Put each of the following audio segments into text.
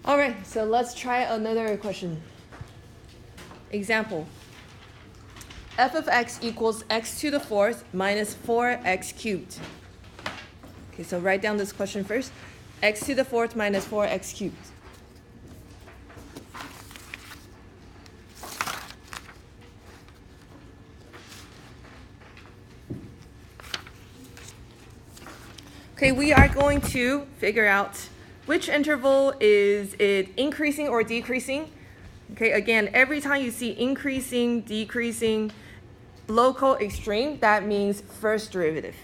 All right, so let's try another question. Example. F of x equals x to the fourth minus 4x cubed. Okay, so write down this question first. X to the fourth minus 4x cubed. Okay, we are going to figure out which interval is it increasing or decreasing. Okay, again, every time you see increasing, decreasing, local extreme, that means first derivative.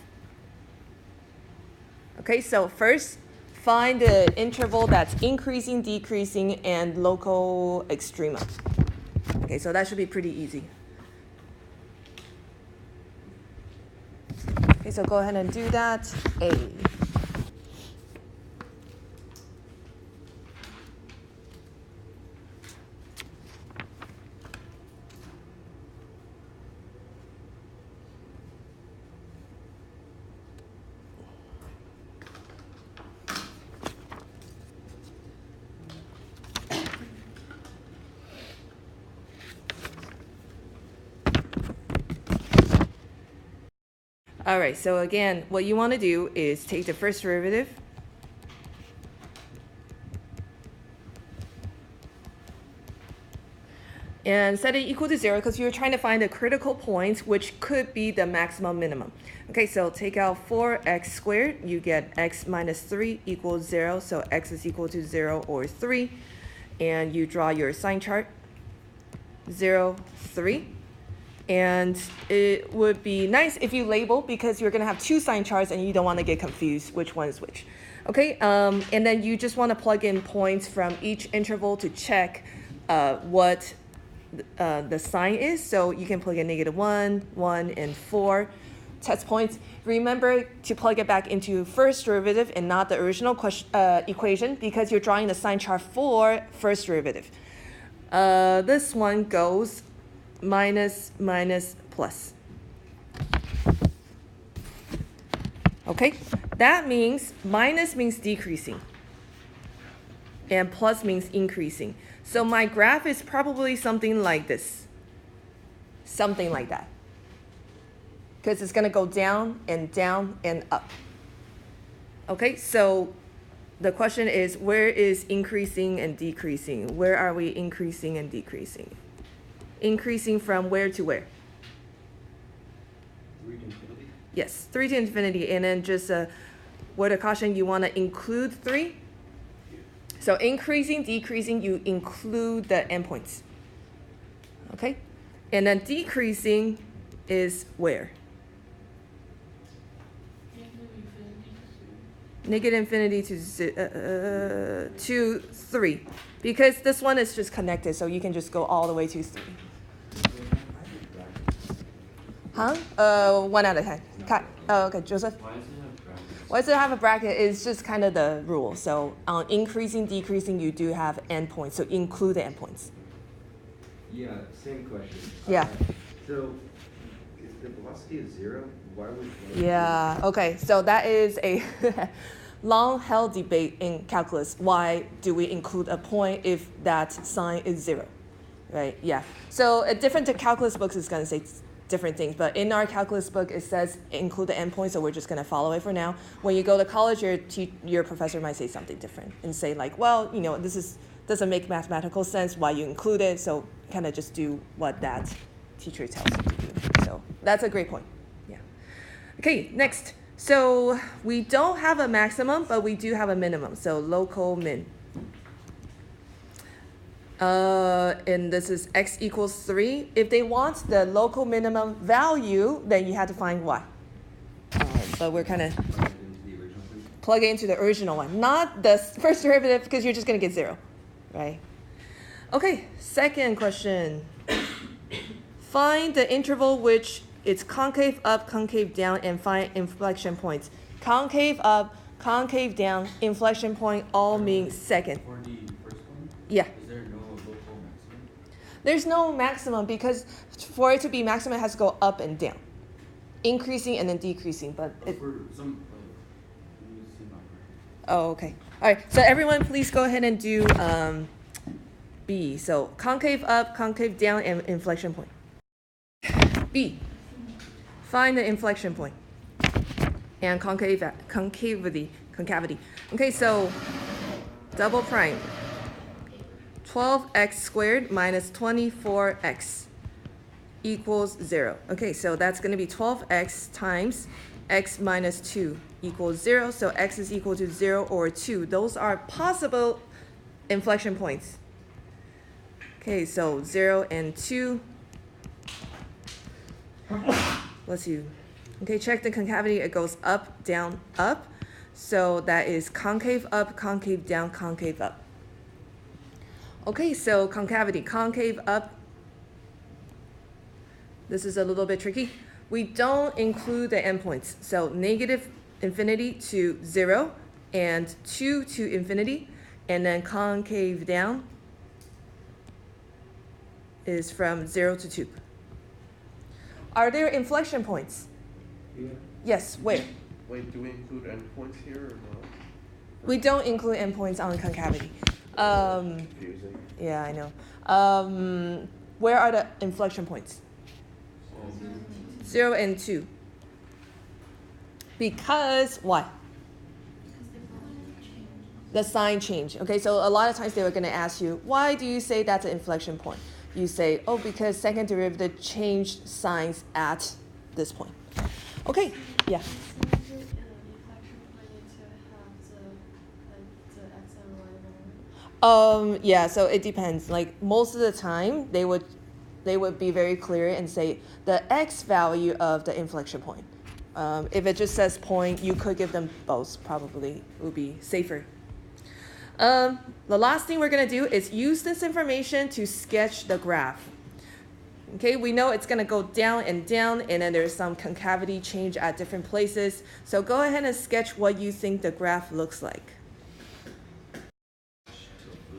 Okay, so first, find the interval that's increasing, decreasing, and local extrema. Okay, so that should be pretty easy. Okay, so go ahead and do that. A. All right, so again, what you want to do is take the first derivative. And set it equal to 0 because you're trying to find the critical point, which could be the maximum minimum. Okay, so take out 4x squared. You get x minus 3 equals 0. So x is equal to 0 or 3. And you draw your sign chart, 0, 3. And it would be nice if you label because you're going to have two sign charts and you don't want to get confused which one is which. Okay, and then you just want to plug in points from each interval to check what the sign is. So you can plug in -1, 1, and 4 test points. Remember to plug it back into first derivative and not the original equation because you're drawing the sign chart for first derivative. This one goes minus, minus, plus. Okay, that means minus means decreasing and plus means increasing. So my graph is probably something like this, something like that, because it's going to go down and up. Okay, so the question is, where is increasing and decreasing? Where are we increasing and decreasing? Increasing from where to where? 3 to infinity? Yes, 3 to infinity. And then just word of caution, you want to include 3. So increasing, decreasing, you include the endpoints. Okay? And then decreasing is where? Negative infinity to 3. Because this one is just connected, so you can just go all the way to 3. Huh? 1 out of 10. Oh, okay, Joseph? Why does it have a bracket? It's just kind of the rule. So on increasing, decreasing, you do have endpoints. So include the endpoints. Yeah, same question. Yeah. So if the velocity is 0, why would... Yeah, okay. So that is a long-held debate in calculus. Why do we include a point if that sign is 0? Right, yeah. So different calculus books is going to say different things, but in our calculus book it says include the endpoint, so we're just going to follow it for now. When you go to college, your professor might say something different and say like, well, you know, this doesn't make mathematical sense, why you include it, so kind of just do what that teacher tells you to do. So that's a great point. Yeah. Okay, next. So we don't have a maximum, but we do have a minimum, so local min. And this is x equals 3. If they want the local minimum value, then you have to find y. But we're kind of plug it into the original one, not the first derivative, because you're just going to get 0, right? Okay, second question. Find the interval which it's concave up, concave down, and find inflection points. Concave up, concave down, inflection point all mean second. For the first one? Yeah. Is there no local maximum? There's no maximum because for it to be maximum, it has to go up and down. Increasing and then decreasing, but For some... oh, okay. All right, so everyone please go ahead and do B. So concave up, concave down, and inflection point. B, find the inflection point and concavity. Okay, so double prime. 12x squared minus 24x equals 0. Okay, so that's going to be 12x times x minus 2 equals 0. So x is equal to 0 or 2. Those are possible inflection points. Okay, so 0 and 2. Let's see. Okay, check the concavity. It goes up, down, up. So that is concave up, concave down, concave up. Okay, so concavity, concave up. This is a little bit tricky. We don't include the endpoints. So negative infinity to 0 and 2 to infinity. And then concave down is from 0 to 2. Are there inflection points? Yeah. Yes, where? Wait, do we include endpoints here or no? We don't include endpoints on concavity. Confusing. Yeah, I know. Where are the inflection points? 0 and 2. Because why? The sign change. Okay, so a lot of times they were going to ask you, why do you say that's an inflection point? You say, oh, because second derivative changed signs at this point. Okay, yeah. Yeah, so it depends. Like most of the time, they would be very clear and say the x value of the inflection point. If it just says point, you could give them both. Probably would be safer. The last thing we're gonna do is use this information to sketch the graph. Okay, we know it's gonna go down, and then there's some concavity change at different places. So go ahead and sketch what you think the graph looks like.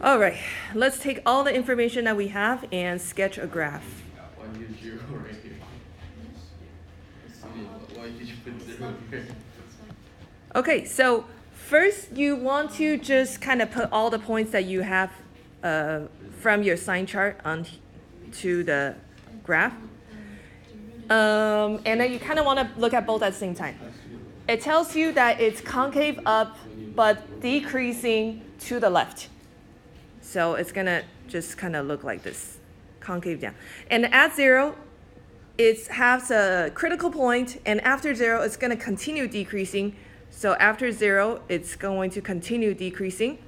All right, let's take all the information that we have and sketch a graph. Why did you right here? Why did you put 0 here? Okay, so first you want to just kind of put all the points that you have from your sign chart onto the graph. And then you kind of want to look at both at the same time. It tells you that it's concave up, but decreasing to the left. So it's going to just kind of look like this, concave down. And at 0, it has a critical point, and after 0, it's going to continue decreasing. So after 0, it's going to continue decreasing.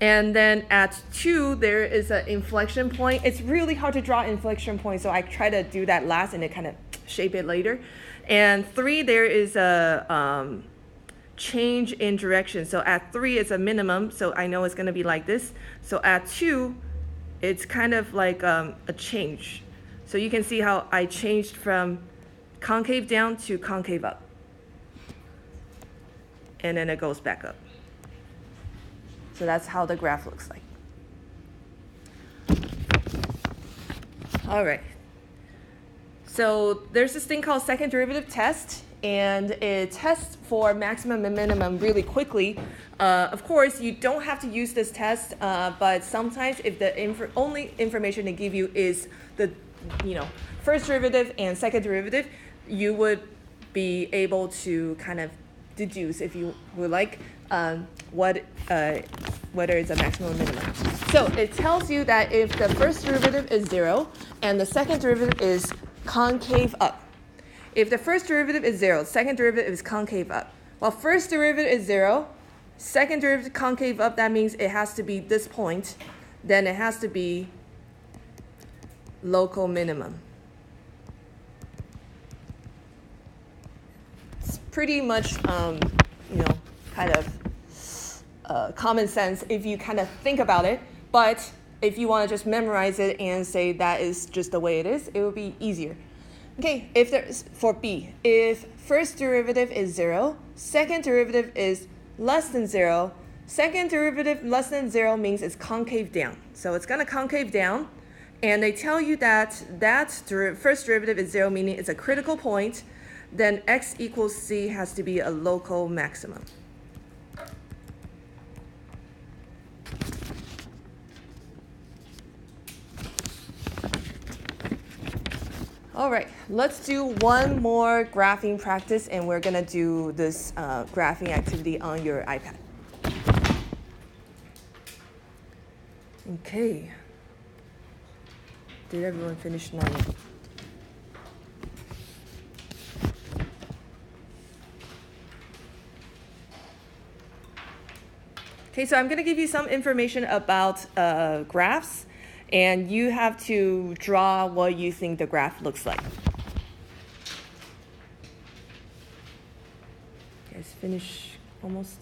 And then at 2, there is an inflection point. It's really hard to draw inflection point, so I try to do that last and then kind of shape it later. And 3, there is a change in direction. So at 3, it's a minimum, so I know it's going to be like this. So at 2, it's kind of like a change. So you can see how I changed from concave down to concave up. And then it goes back up. So that's how the graph looks like. All right. So there's this thing called second derivative test, and it tests for maximum and minimum really quickly. Of course, you don't have to use this test, but sometimes if the only information they give you is the first derivative and second derivative, you would be able to kind of deduce, if you would like, whether it's a maximum or minimum. So it tells you that if the first derivative is 0 and the second derivative is concave up. If the first derivative is 0, second derivative is concave up. Well, first derivative is 0, second derivative concave up, that means it has to be this point. Then it has to be local minimum. It's pretty much, kind of common sense if you kind of think about it. But if you want to just memorize it and say that is just the way it is, it will be easier. Okay, if there's for B, if first derivative is 0, second derivative is less than 0, second derivative less than 0 means it's concave down. So it's going to concave down, and they tell you that first derivative is 0, meaning it's a critical point, then x equals c has to be a local maximum. All right, let's do one more graphing practice, and we're gonna do this graphing activity on your iPad. Okay. Did everyone finish 9? Okay, so I'm going to give you some information about graphs, and you have to draw what you think the graph looks like. You guys finish almost?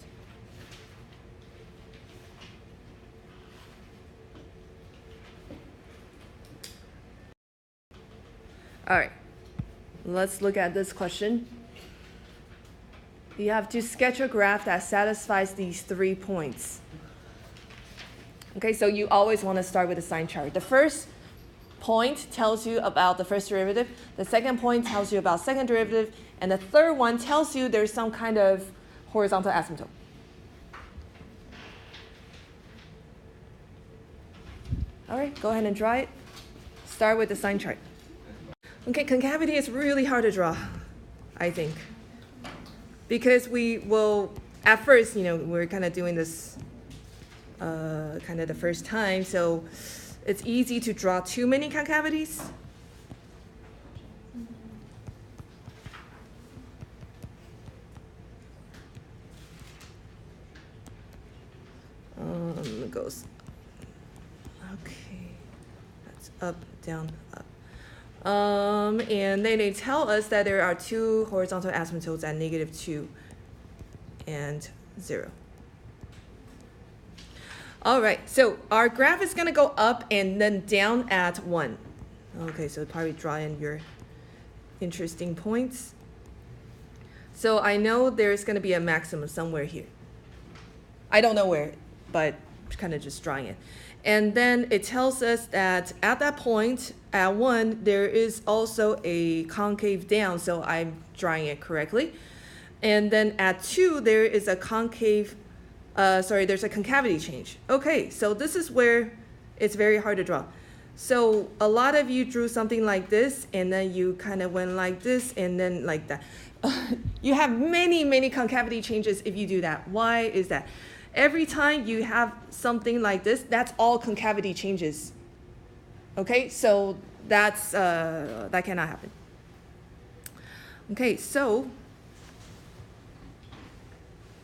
All right, let's look at this question. You have to sketch a graph that satisfies these 3 points. Okay, so you always want to start with a sign chart. The first point tells you about the first derivative. The second point tells you about second derivative. And the third one tells you there's some kind of horizontal asymptote. All right, go ahead and draw it. Start with the sign chart. Okay, concavity is really hard to draw, I think. Because we will, at first, we're kind of doing this kind of the first time, so it's easy to draw too many concavities. It goes, okay, that's up, down, up. And then they tell us that there are 2 horizontal asymptotes at -2 and 0. All right, so our graph is going to go up and then down at 1. Okay, so probably draw in your interesting points. So I know there's going to be a maximum somewhere here. I don't know where, but kind of just drawing it. And then it tells us that at that point, at 1, there is also a concave down, so I'm drawing it correctly. And then at 2, there is a there's a concavity change. Okay, so this is where it's very hard to draw. So a lot of you drew something like this, and then you kind of went like this, and then like that. You have many, many concavity changes if you do that. Why is that? Every time you have something like this, that's all concavity changes. Okay, so that's that cannot happen. Okay, so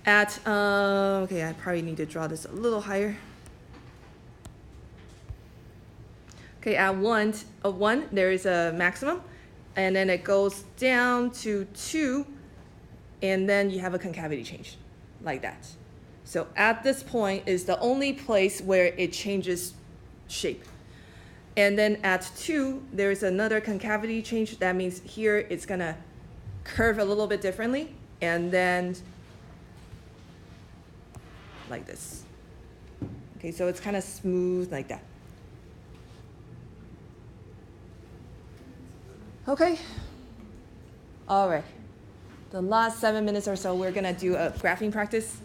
at okay, I probably need to draw this a little higher. Okay, at 1, there is a maximum, and then it goes down to 2, and then you have a concavity change, like that. So at this point is the only place where it changes shape. And then at 2, there's another concavity change. That means here it's going to curve a little bit differently, and then like this. Okay, so it's kind of smooth like that. Okay. All right. The last 7 minutes or so, we're going to do a graphing practice.